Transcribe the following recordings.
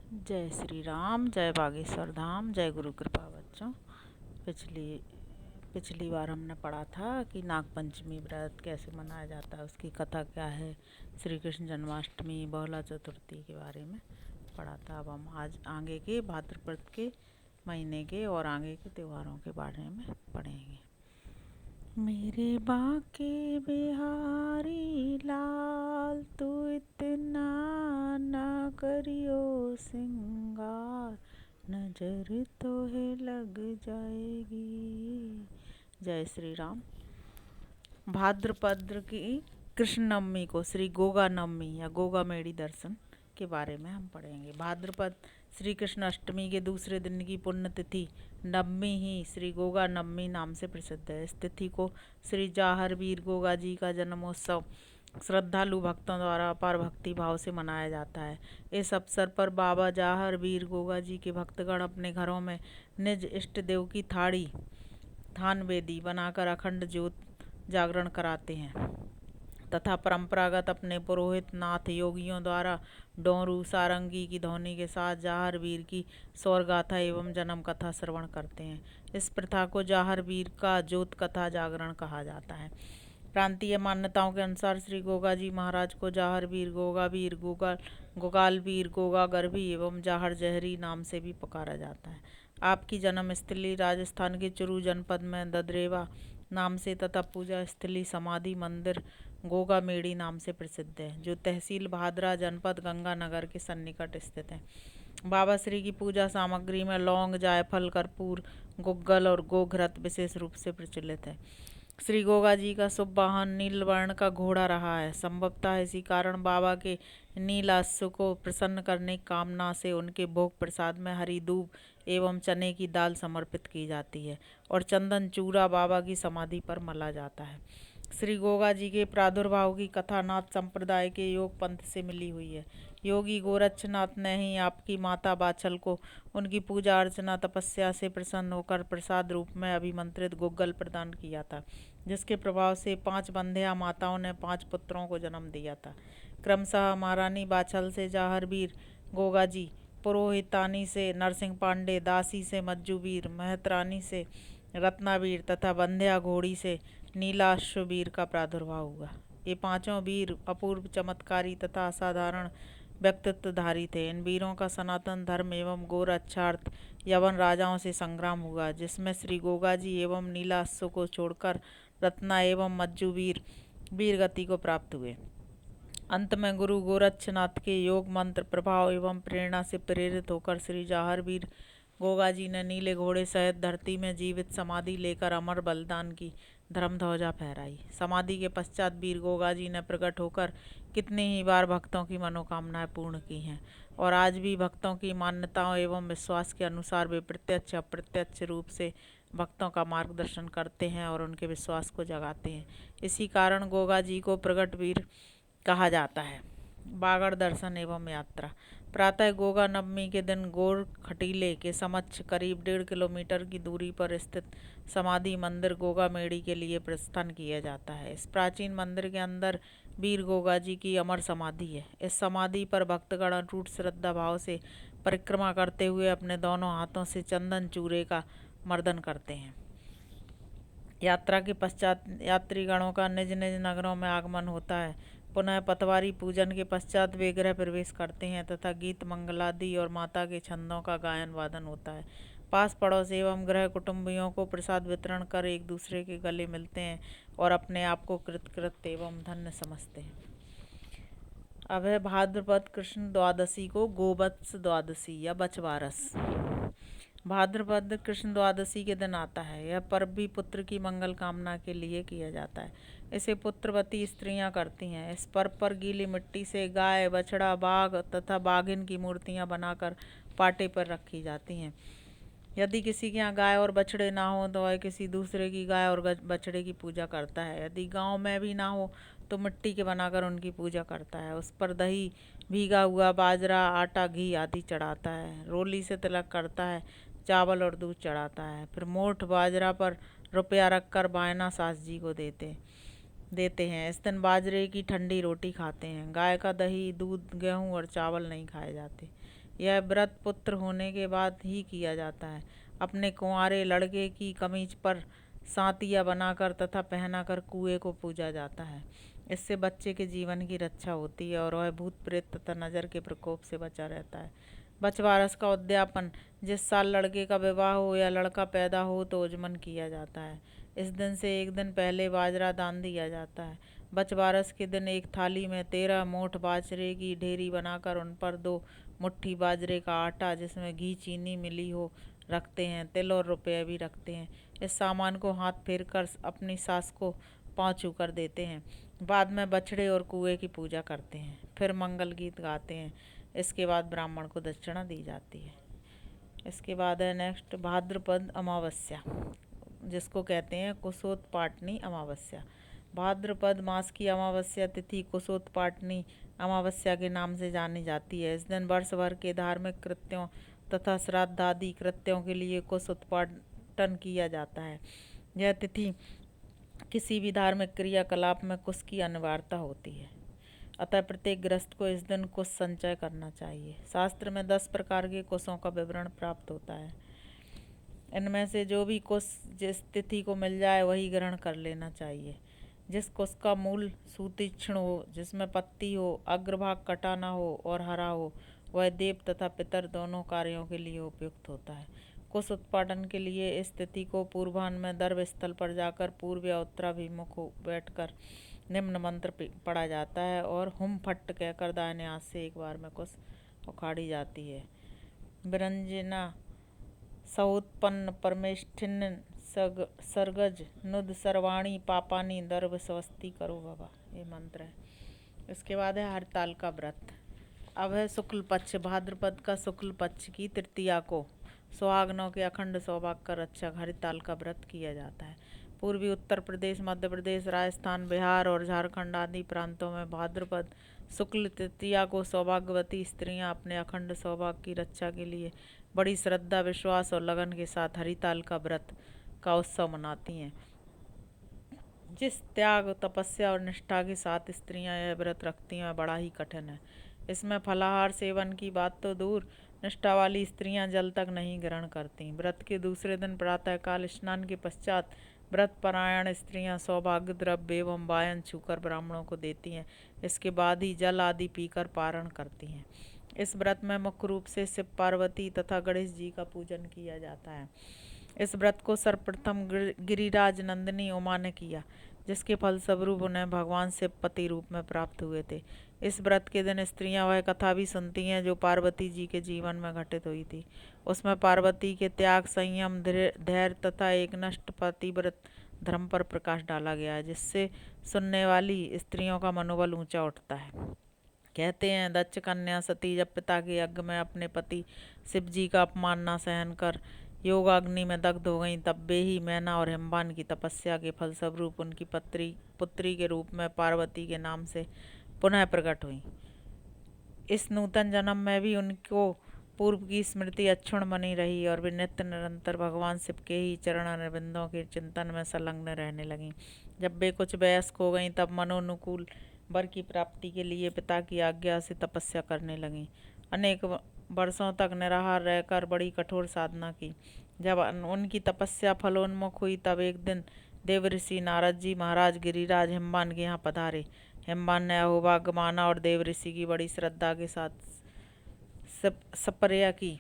जय श्री राम, जय बागेश्वर धाम, जय गुरु कृपा। बच्चों, पिछली पिछली बार हमने पढ़ा था कि नागपंचमी व्रत कैसे मनाया जाता है, उसकी कथा क्या है, श्री कृष्ण जन्माष्टमी, बहुला चतुर्थी के बारे में पढ़ा था। अब हम आज आगे के भाद्रपद के महीने के और आगे के त्योहारों के बारे में पढ़ेंगे। मेरे बाके बिहारी लाल, तू इतना न करियो सिंगार, नजर तो है लग जाएगी। जय श्री राम। भाद्रपद की कृष्ण नवमी को श्री गोगा नवमी या गोगा मेड़ी दर्शन के बारे में हम पढ़ेंगे। भाद्रपद श्री कृष्ण अष्टमी के दूसरे दिन की पुण्यतिथि नवमी ही श्री गोगा नवमी नाम से प्रसिद्ध है। इस तिथि को श्री जाहर वीर गोगा जी का जन्मोत्सव श्रद्धालु भक्तों द्वारा अपार भक्ति भाव से मनाया जाता है। इस अवसर पर बाबा जाहर वीर गोगा जी के भक्तगण अपने घरों में निज इष्ट देव की थान वेदी बनाकर अखंड ज्योत जागरण कराते हैं तथा परंपरागत अपने पुरोहित नाथ योगियों द्वारा डोरू सारंगी की ध्वनि के साथ जाहर वीर की सौरगाथा एवं जन्म कथा श्रवण करते हैं। इस प्रथा को जाहर वीर का ज्योत कथा जागरण कहा जाता है। प्रांतीय मान्यताओं के अनुसार श्री गोगा जी महाराज को जाहर वीर, गोगाल वीर, गोगा गर्भी एवं जाहर जहरी नाम से भी पुकारा जाता है। आपकी जन्मस्थली राजस्थान के चुरू जनपद में ददरेवा नाम से तथा पूजा स्थली समाधि मंदिर गोगा मेड़ी नाम से प्रसिद्ध है, जो तहसील भादरा जनपद गंगानगर के सन्निकट स्थित है। बाबा श्री की पूजा सामग्री में लौंग, जायफल, कर्पूर, गुग्गल और गोघृत विशेष रूप से प्रचलित है। श्री गोगा जी का शुभ वाहन नील वर्ण का घोड़ा रहा है। संभवतः इसी कारण बाबा के नीलाश्व को प्रसन्न करने की कामना से उनके भोग प्रसाद में हरी दूब एवं चने की दाल समर्पित की जाती है और चंदन चूरा बाबा की समाधि पर मला जाता है। श्री गोगा जी के प्रादुर्भाव की कथा नाथ संप्रदाय के योग पंथ से मिली हुई है। योगी गोरक्षनाथ ने ही आपकी माता बाछल को उनकी पूजा अर्चना तपस्या से प्रसन्न होकर प्रसाद रूप में अभिमंत्रित गुग्गल प्रदान किया था, जिसके प्रभाव से 5 बंध्या माताओं ने 5 पुत्रों को जन्म दिया था। क्रमशः महारानी बाछल से जाहरवीर गोगा जी, पुरोहितानी से नरसिंह पांडे, दासी से मज्जूवीर, महतरानी से रत्नावीर तथा बंध्या घोड़ी से नीलाश्ववीर का प्रादुर्भाव हुआ। ये पांचों वीर अपूर्व चमत्कारी तथा असाधारण व्यक्तित्वधारी थे। इन वीरों का सनातन धर्म एवं गोरक्षार्थ यवन राजाओं से संग्राम हुआ, जिसमें श्री गोगा जी एवं नीलाश्व को छोड़कर रत्ना एवं मज्जूवीर वीरगति को प्राप्त हुए। अंत में गुरु गोरक्षनाथ के योग मंत्र प्रभाव एवं प्रेरणा से प्रेरित होकर श्री जाहरवीर गोगा जी ने नीले घोड़े सहित धरती में जीवित समाधि लेकर अमर बलिदान की धर्म ध्वजा फहराई। समाधि के पश्चात वीर गोगा जी ने प्रकट होकर कितनी ही बार भक्तों की मनोकामनाएं पूर्ण की हैं और आज भी भक्तों की मान्यताओं एवं विश्वास के अनुसार वे प्रत्यक्ष अप्रत्यक्ष रूप से भक्तों का मार्गदर्शन करते हैं और उनके विश्वास को जगाते हैं। इसी कारण गोगा जी को प्रगट वीर कहा जाता है। बागड़ दर्शन एवं यात्रा। प्रातः गोगा नवमी के दिन गोर खटीले के समक्ष करीब 1.5 किलोमीटर की दूरी पर स्थित समाधि मंदिर गोगा मेड़ी के लिए प्रस्थान किया जाता है। इस प्राचीन मंदिर के अंदर वीर गोगा जी की अमर समाधि है। इस समाधि पर भक्तगण अटूट श्रद्धा भाव से परिक्रमा करते हुए अपने दोनों हाथों से चंदन चूरे का मर्दन करते हैं। यात्रा के पश्चात यात्रीगणों का निज निज नगरों में आगमन होता है। पुनः पतवारी पूजन के पश्चात वे गृह प्रवेश करते हैं तथा गीत मंगलादि और माता के छंदों का गायन वादन होता है। पास पड़ोस एवं गृह कुटुंबियों को प्रसाद वितरण कर एक दूसरे के गले मिलते हैं और अपने आप को कृतकृत एवं धन्य समझते हैं। अब है भाद्रपद कृष्ण द्वादशी को गोवत्स द्वादशी या बछवारस। भाद्रपद कृष्ण द्वादशी के दिन आता है। यह पर्व भी पुत्र की मंगल कामना के लिए किया जाता है। इसे पुत्रवती स्त्रियां करती हैं। इस पर्व पर गीली मिट्टी से गाय, बछड़ा, बाघ तथा बाघिन की मूर्तियां बनाकर पाटे पर रखी जाती हैं। यदि किसी के यहाँ गाय और बछड़े ना हो तो वह किसी दूसरे की गाय और बछड़े की पूजा करता है। यदि गांव में भी ना हो तो मिट्टी के बनाकर उनकी पूजा करता है। उस पर दही, भीगा हुआ बाजरा, आटा, घी आदि चढ़ाता है। रोली से तिलक करता है, चावल और दूध चढ़ाता है। फिर मोठ बाजरा पर रुपया रखकर बायना सास जी को देते हैं। इस दिन बाजरे की ठंडी रोटी खाते हैं। गाय का दही, दूध, गेहूँ और चावल नहीं खाए जाते। यह व्रत पुत्र होने के बाद ही किया जाता है। अपने कुंवारे लड़के की कमीज पर सांतिया बनाकर तथा पहनाकर कुएं को पूजा जाता है। इससे बच्चे के जीवन की रक्षा होती है और वह भूत प्रेत तथा नज़र के प्रकोप से बचा रहता है। बछवारस का उद्यापन, जिस साल लड़के का विवाह हो या लड़का पैदा हो तो उजमन किया जाता है। इस दिन से एक दिन पहले बाजरा दान दिया जाता है। बछवारस के दिन एक थाली में 13 मोठ बाजरे की ढेरी बनाकर उन पर 2 मुट्ठी बाजरे का आटा जिसमें घी चीनी मिली हो रखते हैं। तिल और रुपये भी रखते हैं। इस सामान को हाथ फेर कर अपनी सास को पाँव छू कर देते हैं। बाद में बछड़े और कुएं की पूजा करते हैं। फिर मंगल गीत गाते हैं। इसके बाद ब्राह्मण को दक्षिणा दी जाती है। इसके बाद है नेक्स्ट भाद्रपद अमावस्या, जिसको कहते हैं कुशोत्पाटनी अमावस्या। भाद्रपद मास की अमावस्या तिथि कुशोत्पाटनी अमावस्या के नाम से जानी जाती है। इस दिन वर्ष भर के धार्मिक कृत्यों तथा श्राद्ध आदि कृत्यों के लिए कुश उत्पाटन किया जाता है। यह तिथि किसी भी धार्मिक क्रियाकलाप में कुश की अनिवार्यता होती है, अतः प्रत्येक गृहस्थ को इस दिन कुश संचय करना चाहिए। शास्त्र में 10 प्रकार के कुशों का विवरण प्राप्त होता है। इनमें से जो भी कुश जिस तिथि को मिल जाए वही ग्रहण कर लेना चाहिए। जिस कुश का मूल सुतीक्ष्ण हो, जिसमें पत्ती हो, अग्रभाग कटा न हो और हरा हो, वह देव तथा पितर दोनों कार्यों के लिए उपयुक्त होता है। कुश उत्पादन के लिए इस तिथि को पूर्वाह्न में दर्भ स्थल पर जाकर पूर्व या उत्तराभिमुख बैठकर निम्न मंत्र पढ़ा जाता है और हुम फट कहकर दाहिने हाथ से एक बार में कुश उखाड़ी जाती है। विरंजना सहोत्पन्न परमेष्ठिन सरगज नुद सर्वाणी पापानी दर्भ स्वस्ति करो बाबा, ये मंत्र है। इसके बाद है हरताल का व्रत। अब है शुक्ल पक्ष। भाद्रपद का शुक्ल पक्ष की तृतीया को सुहागनों के अखंड सौभाग्य का रक्षक हरिताल का व्रत किया जाता है। पूर्वी उत्तर प्रदेश, मध्य प्रदेश, राजस्थान, बिहार और झारखंड आदि प्रांतों में भाद्रपद शुक्ल तृतीया को सौभाग्यवती स्त्रियां अपने अखंड सौभाग्य की रक्षा के लिए बड़ी श्रद्धा, विश्वास और लगन के साथ हरिताल का व्रत का उत्सव मनाती हैं। जिस त्याग, तपस्या और निष्ठा के साथ स्त्रियां यह व्रत रखती हैं बड़ा ही कठिन है। इसमें फलाहार सेवन की बात तो दूर, निष्ठा वाली स्त्रियां जल तक नहीं ग्रहण करती। व्रत के दूसरे दिन प्रातःकाल स्नान के पश्चात व्रत परायण स्त्रियां सौभाग्य द्रव्य एवं वायन छूकर ब्राह्मणों को देती हैं। इसके बाद ही जल आदि पीकर पारण करती हैं। इस व्रत में मुख्य रूप से शिव, पार्वती तथा गणेश जी का पूजन किया जाता है। इस व्रत को सर्वप्रथम गिरिराज नंदिनी उमा ने किया, जिसके फलस्वरूप उन्हें भगवान शिव पति रूप में प्राप्त हुए थे। इस व्रत के दिन स्त्रियां वह कथा भी सुनती हैं जो पार्वती जी के जीवन में घटित हुई थी। उसमें पार्वती के त्याग, संयम, धैर्य तथा एक नष्ट पतिव्रत धर्म पर प्रकाश डाला गया है, जिससे सुनने वाली स्त्रियों का मनोबल ऊंचा उठता है। कहते हैं दक्ष कन्या सती जब पिता के यज्ञ में अपने पति शिव जी का अपमान न सहन कर योगाग्नि में दग्ध हो गईं, तब वे ही मैना और हिमवान की तपस्या के फलस्वरूप उनकी पुत्री के रूप में पार्वती के नाम से पुनः प्रकट हुई। इस नूतन जन्म में भी उनको पूर्व की स्मृति अक्षुण्ण बनी रही और वे नित्य निरंतर भगवान शिव के ही चरण अरविंदों के चिंतन में संलग्न रहने लगीं। जब वे कुछ वयस्क हो गईं तब मनोनुकूल वर की प्राप्ति के लिए पिता की आज्ञा से तपस्या करने लगीं। अनेक वर्षों तक निराहार रहकर बड़ी कठोर साधना की। जब उनकी तपस्या फलोन्मुख हुई तब एक दिन देव ऋषि नारद जी महाराज गिरिराज हिमवान के यहाँ पधारे। हिमवान ने अहोभाग्य माना और देव ऋषि की बड़ी श्रद्धा के साथ सपर्या की।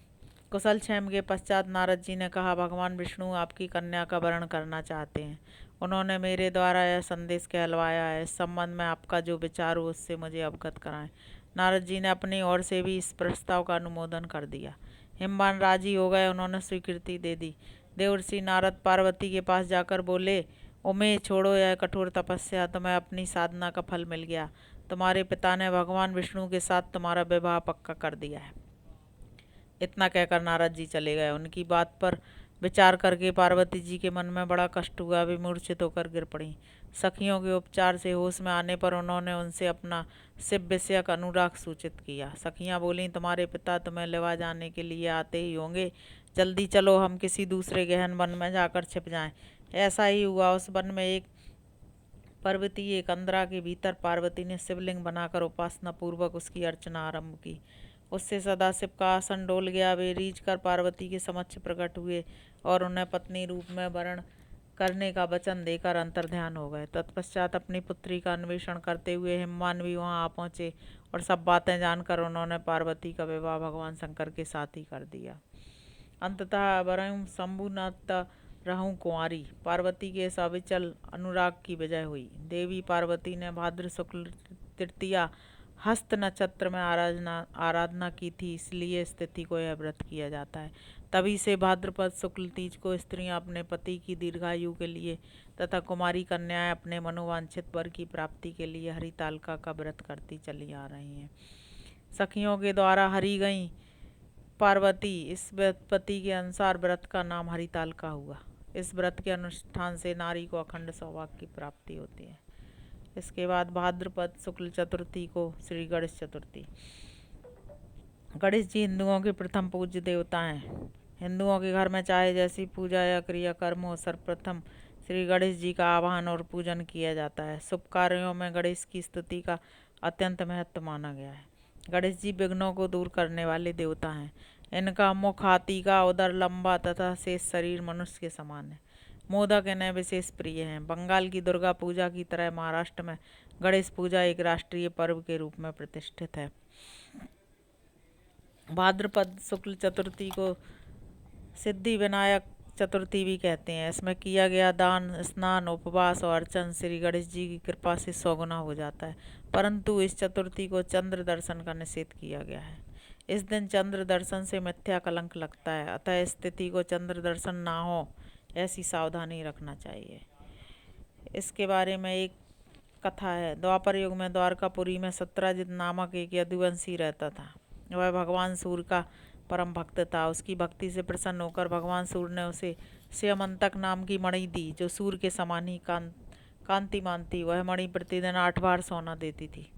कुशल क्षेम के पश्चात नारद जी ने कहा, भगवान विष्णु आपकी कन्या का वरण करना चाहते हैं। उन्होंने मेरे द्वारा यह संदेश कहलवाया है। इस संबंध में आपका जो विचार हो उससे मुझे अवगत कराएं। नारद जी ने अपनी ओर से भी इस प्रस्ताव का अनुमोदन कर दिया। हिमवान राजी हो गए, उन्होंने स्वीकृति दे दी। देवर्षि नारद पार्वती के पास जाकर बोले, उमे छोड़ो यह कठोर तपस्या, तुम्हें अपनी साधना का फल मिल गया। तुम्हारे पिता ने भगवान विष्णु के साथ तुम्हारा विवाह पक्का कर दिया है। इतना कहकर नारद जी चले गए। उनकी बात पर विचार करके पार्वती जी के मन में बड़ा कष्ट हुआ। वे मूर्छित होकर गिर पड़ी। सखियों के उपचार से होश में आने पर उन्होंने उनसे अपना शिव विषयक अनुराग सूचित किया। सखियां बोलीं, तुम्हारे पिता तुम्हें लेवा जाने के लिए आते ही होंगे, जल्दी चलो हम किसी दूसरे गहन वन में जाकर छिप जाएं। ऐसा ही हुआ। उस वन में एक पर्वतीय कंदरा के भीतर पार्वती ने शिवलिंग बनाकर उपासना पूर्वक उसकी अर्चना आरंभ की। उससे सदाशिव का आसन डोल गया। वे रीझ कर पार्वती के समक्ष प्रकट हुए और उन्हें पत्नी रूप में वरण करने का वचन देकर अंतर्ध्यान हो गए। तत्पश्चात अपनी पुत्री का अन्वेषण करते हुए हिमवान भी वहां आ पहुंचे और सब बातें जानकर उन्होंने पार्वती का विवाह भगवान शंकर के साथ ही कर दिया। अंततः वरं शंभुनाथ रहूं कुंवारी। पार्वती के इस अविचल अनुराग की विजय हुई। देवी पार्वती ने भाद्र शुक्ल तृतीया हस्त नक्षत्र में आराधना की थी, इसलिए इस तिथि को यह व्रत किया जाता है। तभी से भाद्रपद शुक्ल तीज को स्त्रियां अपने पति की दीर्घायु के लिए तथा कुमारी कन्याएं अपने मनोवांछित वर की प्राप्ति के लिए हरितालिका का व्रत करती चली आ रही हैं। सखियों के द्वारा हरी गई पार्वती इस व्युत्पत्ति के अनुसार व्रत का नाम हरितालिका हुआ। इस व्रत के अनुष्ठान से नारी को अखंड सौभाग्य की प्राप्ति होती है। इसके बाद भाद्रपद शुक्ल चतुर्थी को श्री गणेश चतुर्थी। गणेश जी हिंदुओं के प्रथम पूज्य देवता हैं। हिंदुओं के घर में चाहे जैसी पूजा या क्रियाकर्म हो, सर्वप्रथम श्री गणेश जी का आवाहन और पूजन किया जाता है। शुभ कार्यों में गणेश की स्तुति का अत्यंत महत्व माना गया है। गणेश जी विघ्नों को दूर करने वाले देवता हैं। इनका मुख हाथी का, उदर लंबा तथा शेष शरीर मनुष्य के समान है। मोदक इन्हें विशेष प्रिय हैं। बंगाल की दुर्गा पूजा की तरह महाराष्ट्र में गणेश पूजा एक राष्ट्रीय पर्व के रूप में प्रतिष्ठित है। भाद्रपद शुक्ल चतुर्थी को सिद्धि विनायक चतुर्थी भी कहते हैं। इसमें किया गया दान, स्नान, उपवास और अर्चन श्री गणेश जी की कृपा से 100 गुना हो जाता है। परंतु इस चतुर्थी को चंद्र दर्शन का निषेध किया गया है। इस दिन चंद्र दर्शन से मिथ्या कलंक लगता है, अतः इस तिथि को चंद्र दर्शन ना हो ऐसी सावधानी रखना चाहिए। इसके बारे में एक कथा है। द्वापर युग में द्वारकापुरी में सत्राजित नामक एक यदुवंशी रहता था। वह भगवान सूर्य का परम भक्त था। उसकी भक्ति से प्रसन्न होकर भगवान सूर्य ने उसे स्यमंतक नाम की मणि दी, जो सूर्य के समान ही कांतिमान थी। वह मणि प्रतिदिन 8 बार सोना देती थी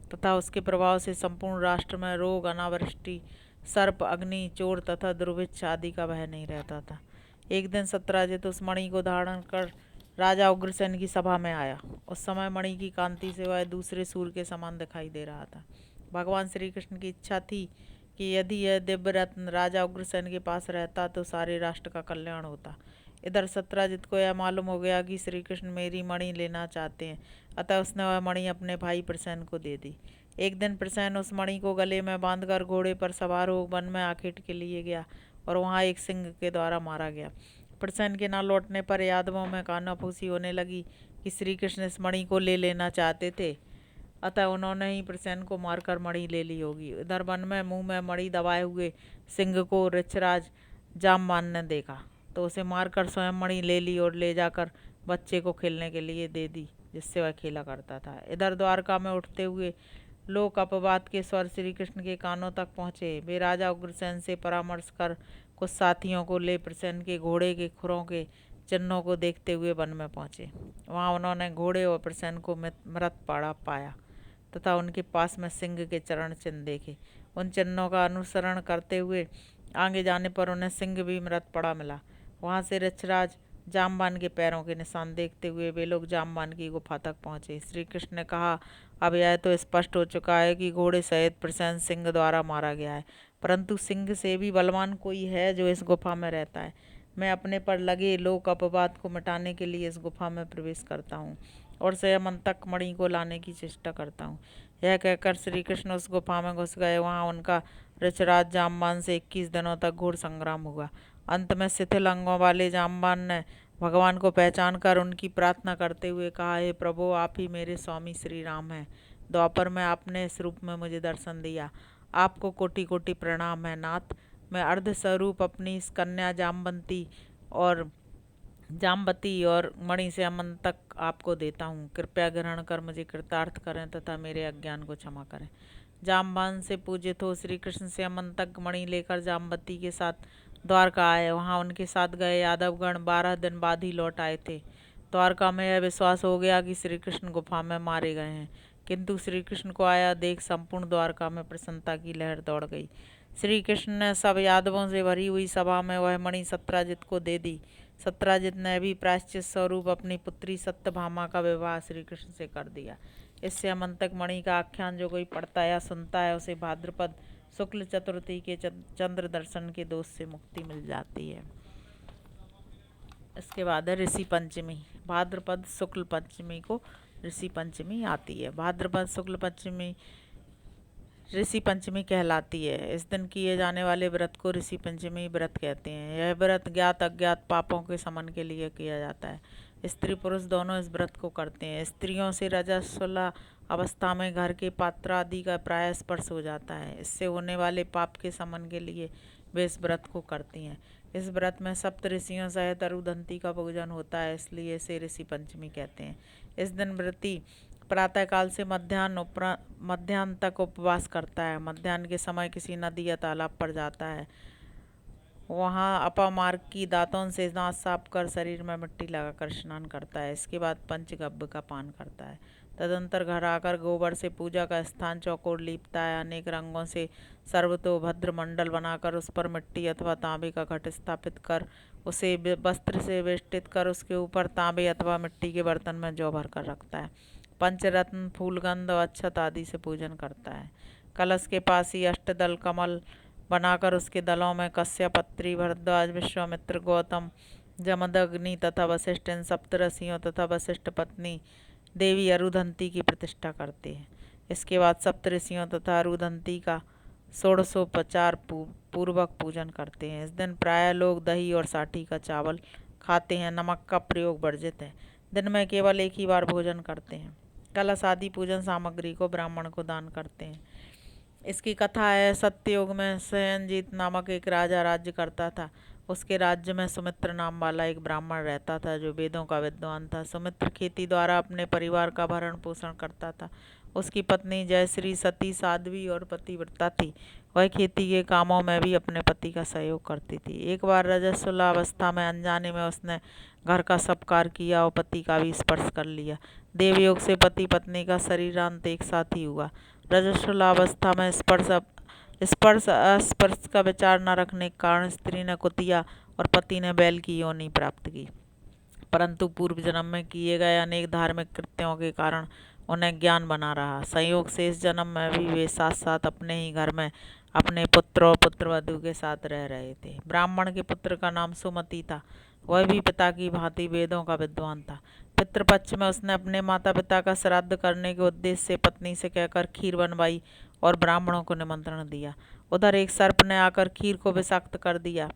तथा उसके प्रभाव से संपूर्ण राष्ट्र में रोग, अनावृष्टि, सर्प, अग्नि, चोर तथा दुर्भिक्ष आदि का भय नहीं रहता था। एक दिन सत्राजित उस मणि को धारण कर राजा उग्रसेन की सभा में आया। उस समय मणि की कांति से वह दूसरे सूर्य के समान दिखाई दे रहा था। भगवान श्री कृष्ण की इच्छा थी कि यदि यह दिव्य रत्न राजा उग्रसेन के पास रहता तो सारे राष्ट्र का कल्याण होता। इधर सत्राजित को यह मालूम हो गया कि श्री कृष्ण मेरी मणि लेना चाहते हैं, अतः उसने वह मणि अपने भाई प्रसेन को दे दी। एक दिन प्रसेन उस मणि को गले में बांधकर घोड़े पर सवार हो वन में आखेट के लिए गया और वहाँ एक सिंह के द्वारा मारा गया। प्रसेन के न लौटने पर यादवों में कानाफूसी होने लगी कि श्री कृष्ण इस मणि को ले लेना चाहते थे, अतः उन्होंने ही प्रसेन को मारकर मणि ले ली होगी। इधर वन में मुंह में मणि दबाए हुए सिंह को ऋक्षराज जामवान ने देखा तो उसे मारकर स्वयं मणि ले ली और ले जाकर बच्चे को खेलने के लिए दे दी, जिससे वह खेला करता था। इधर द्वारका में उठते हुए लोक अपवाद के स्वर श्री कृष्ण के कानों तक पहुँचे। वे राजा उग्रसेन से परामर्श कर कुछ साथियों को ले प्रसेन के घोड़े के खुरों के चिन्हों को देखते हुए वन में पहुँचे। वहाँ उन्होंने घोड़े और प्रसेन को मृत पड़ा पाया तथा उनके पास में सिंह के चरण चिन्ह देखे। उन चिन्हों का अनुसरण करते हुए आगे जाने पर उन्हें सिंह भी मृत पड़ा मिला। वहाँ से ऋक्षराज जामवान के पैरों के निशान देखते हुए वे लोग जामवान की गुफा तक पहुँचे। श्री कृष्ण ने कहा, अब यह तो स्पष्ट हो चुका है कि घोड़े सहित प्रसेन सिंह द्वारा मारा गया है, परंतु सिंह से भी बलवान कोई है जो इस गुफा में रहता है। मैं अपने पर लगे लोक अपवाद को मिटाने के लिए इस गुफा में प्रवेश करता हूँ और स्यमंतक मणि को लाने की चेष्टा करता हूँ। यह कहकर श्री कृष्ण उस गुफा में घुस गए। वहाँ उनका ऋक्षराज जामवान से 21 दिनों तक घोर संग्राम हुआ। अंत में शिथिल अंगों वाले जामवान ने भगवान को पहचान कर उनकी प्रार्थना करते हुए कहा, हे प्रभु, आप ही मेरे स्वामी श्री राम हैं। द्वापर में आपने इस रूप में मुझे दर्शन दिया, आपको कोटि कोटि प्रणाम है नाथ। मैं अर्ध स्वरूप अपनी इस कन्या जामवती और मणि से अमन तक आपको देता हूँ। कृपया ग्रहण कर मुझे कृतार्थ करें तथा मेरे अज्ञान को क्षमा करें। जामवान से पूजित हो श्री कृष्ण से अमन तक मणि लेकर जामवती के साथ द्वारका आए। वहाँ उनके साथ गए यादवगण 12 दिन बाद ही लौट आए थे। द्वारका में यह विश्वास हो गया कि श्री कृष्ण गुफा में मारे गए हैं, किंतु श्री कृष्ण को आया देख संपूर्ण द्वारका में प्रसन्नता की लहर दौड़ गई। श्री कृष्ण ने सब यादवों से भरी हुई सभा में वह मणि सत्राजित को दे दी। सत्राजित ने भी प्रायश्चित स्वरूप अपनी पुत्री सत्यभामा का विवाह श्री कृष्ण से कर दिया। इससे अमंतक मणि का आख्यान जो कोई पढ़ता या सुनता है उसे भाद्रपद शुक्ल चतुर्थी के चंद्र दर्शन के दोष से मुक्ति मिल जाती है। इसके बाद है ऋषि पंचमी। भाद्रपद शुक्ल पंचमी को ऋषि पंचमी आती है। भाद्रपद शुक्ल पंचमी ऋषि पंचमी कहलाती है। इस दिन किए जाने वाले व्रत को ऋषि पंचमी व्रत कहते हैं। यह व्रत ज्ञात अज्ञात पापों के शमन के लिए किया जाता है। स्त्री पुरुष दोनों इस व्रत को करते हैं। स्त्रियों से रजस्वला अवस्था में घर के पात्र आदि का प्राय स्पर्श हो जाता है। इससे होने वाले पाप के शमन के लिए वे इस व्रत को करती हैं। इस व्रत में सप्त ऋषियों सहित अरुधंती का पूजन होता है, इसलिए इसे ऋषि पंचमी कहते हैं। इस दिन व्रती प्रातःकाल से मध्याह्न तक उपवास करता है। मध्याह्न के समय किसी नदी या तालाब पर जाता है। वहाँ अपामार्ग की दांतों से दांत साफ कर शरीर में मिट्टी लगाकर स्नान करता है। इसके बाद पंचगव्य का पान करता है। तदंतर घर आकर गोबर से पूजा का स्थान चौकोर लीपता है। अनेक रंगों से सर्वतोभद्र मंडल बनाकर उस पर मिट्टी अथवा तांबे का घट स्थापित कर उसे वस्त्र से वेष्टित कर उसके ऊपर तांबे अथवा मिट्टी के बर्तन में जौ भर कर रखता है। पंचरत्न, फूलगंध और अक्षत आदि से पूजन करता है। कलश के पास ही अष्टदल कमल बनाकर उसके दलों में कश्यप, अत्रि, भरद्वाज, विश्वामित्र, गौतम, जमदग्नि तथा वशिष्ठ इन सप्तऋषियों तथा वशिष्ठ पत्नी देवी अरुधंती की प्रतिष्ठा करते हैं। इसके बाद सप्तऋषियों तथा अरुधंती का षोडशोपचार पूर्वक पूजन करते हैं। इस दिन प्रायः लोग दही और साठी का चावल खाते हैं। नमक का प्रयोग वर्जित है। दिन में केवल एक ही बार भोजन करते हैं। कलश आदि पूजन सामग्री को ब्राह्मण को दान करते हैं। इसकी कथा है, सत्ययुग में सयनजीत नामक एक राजा राज्य करता था। उसके राज्य में सुमित्र नाम वाला एक ब्राह्मण रहता था जो वेदों का विद्वान था। सुमित्र खेती द्वारा अपने परिवार का भरण पोषण करता था। उसकी पत्नी जयश्री सती, साध्वी और पतिव्रता थी। वह खेती के कामों में भी अपने पति का सहयोग करती थी। एक बार रजस्वलावस्था में अनजाने में उसने घर का सब कार्य किया और पति का भी स्पर्श कर लिया। देवयोग से पति पत्नी का शरीरांत एक साथ ही हुआ। रजस्वलावस्था में स्पर्श अस्पर्श का विचार न रखने के कारण स्त्री ने कुतिया और पति ने बैल की योनि प्राप्त की। परंतु पूर्व जन्म में किए गए अनेक धार्मिक कृत्यों के कारण उन्हें ज्ञान बना रहा। संयोग से इस जन्म में भी वे साथ साथ अपने ही घर में अपने पुत्र और पुत्रवधू के साथ रह रहे थे। ब्राह्मण के पुत्र का नाम सुमति था। वह भी पिता की भांति वेदों का विद्वान था। पितृपक्ष में उसने अपने माता पिता का श्राद्ध करने के उद्देश्य से पत्नी से कहकर खीर बनवाई और ब्राह्मणों को निमंत्रण दिया। उधर एक सर्प ने आकर खीर को विषाक्त कर दिया।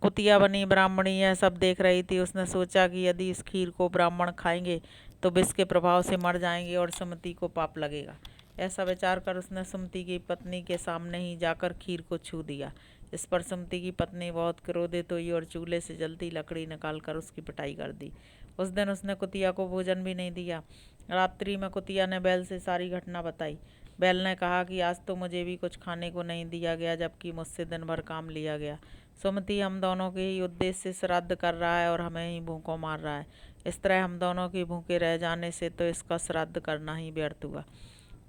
कुतिया बनी ब्राह्मणी यह सब देख रही थी। उसने सोचा कि यदि इस खीर को ब्राह्मण खाएंगे तो विष के प्रभाव से मर जाएंगे और सुमति को पाप लगेगा। ऐसा विचार कर उसने सुमति की पत्नी के सामने ही जाकर खीर को छू दिया। इस पर सुमति की पत्नी बहुत क्रोधित हुई और चूल्हे से जलती लकड़ी निकालकर उसकी पिटाई कर दी। उस दिन उसने कुतिया को भोजन भी नहीं दिया। रात्रि में कुतिया ने बैल से सारी घटना बताई। बैल ने कहा कि आज तो मुझे भी कुछ खाने को नहीं दिया गया, जबकि मुझसे दिन भर काम लिया गया। सुमति हम दोनों के ही उद्देश्य से श्राद्ध कर रहा है और हमें ही भूखों मार रहा है। इस तरह हम दोनों के भूखे रह जाने से तो इसका श्राद्ध करना ही व्यर्थ हुआ।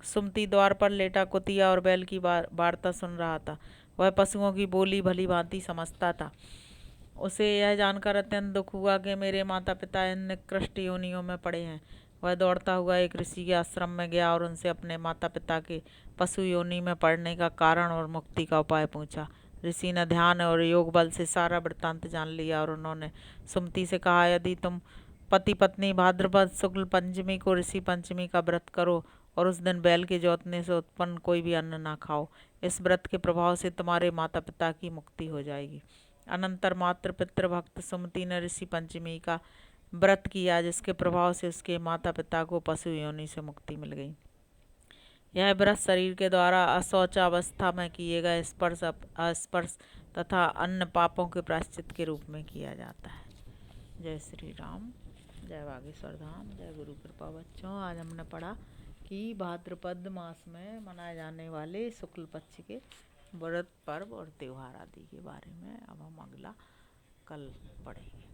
सुमति द्वार पर लेटा कुतिया और बैल की वार्ता सुन रहा था। वह पशुओं की बोली भली भांति समझता था। उसे यह जानकर अत्यंत दुख हुआ कि मेरे माता पिता इन निकृष्ट योनियों में पड़े हैं। वह दौड़ता हुआ एक ऋषि के आश्रम में गया और उनसे अपने माता पिता के पशु योनि में पड़ने का कारण और मुक्ति का उपाय पूछा। ऋषि ने ध्यान और योग बल से सारा वृत्तांत जान लिया और उन्होंने सुमति से कहा, यदि तुम पति पत्नी भाद्रपद शुक्ल पंचमी को ऋषि पंचमी का व्रत करो और उस दिन बैल के जोतने से उत्पन्न कोई भी अन्न ना खाओ, इस व्रत के प्रभाव से तुम्हारे माता पिता की मुक्ति हो जाएगी। अनंतर मातृ पितृ भक्त सुमति ने ऋषि पंचमी का व्रत किया, जिसके प्रभाव से उसके माता पिता को पशु योनि से मुक्ति मिल गई। यह व्रत शरीर के द्वारा अशौचावस्था में किए गए स्पर्श अस्पर्श तथा अन्य पापों के प्रायश्चित के रूप में किया जाता है। जय श्री राम, जय बागेश्वर धाम, जय गुरु कृपा। बच्चों, आज हमने पढ़ा कि भाद्रपद मास में मनाए जाने वाले शुक्ल पक्ष के व्रत पर्व और त्योहार आदि के बारे में। अब हम अगला कल पढ़ेंगे।